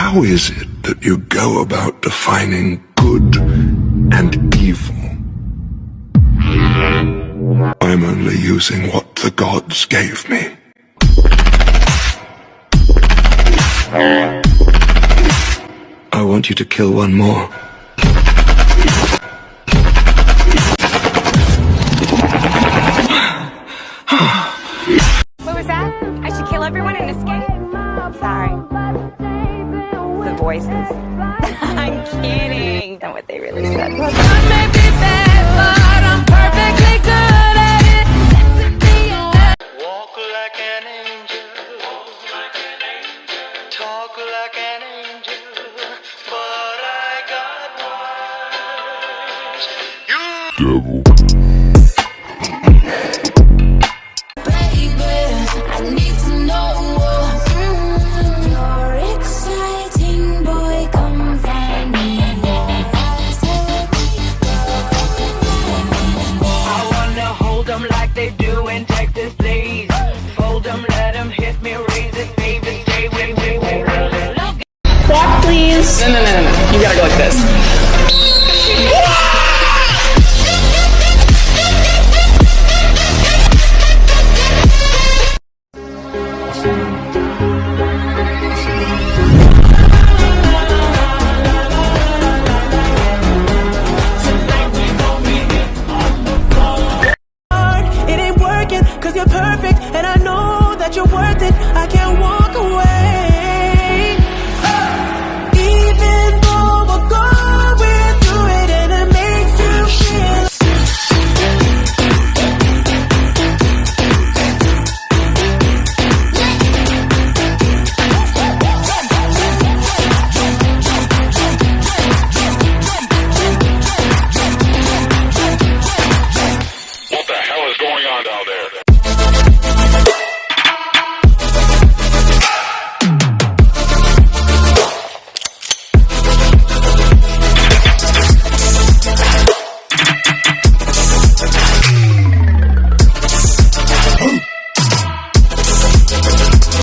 How is it that you go about defining good and evil? I'm only using what the gods gave me. I want you to kill one more. What was that? I should kill everyone and escape? Sorry. The voices. I'm kidding. Not what they really said. I may be bad, but I'm perfectly good at it. Walk like an angel. Talk like an angel. But I got wise. You Devil. like they do in Texas, please. Fold them, let them hit me, raise it, baby, stay, wait. Walk, please. No. You gotta go like this.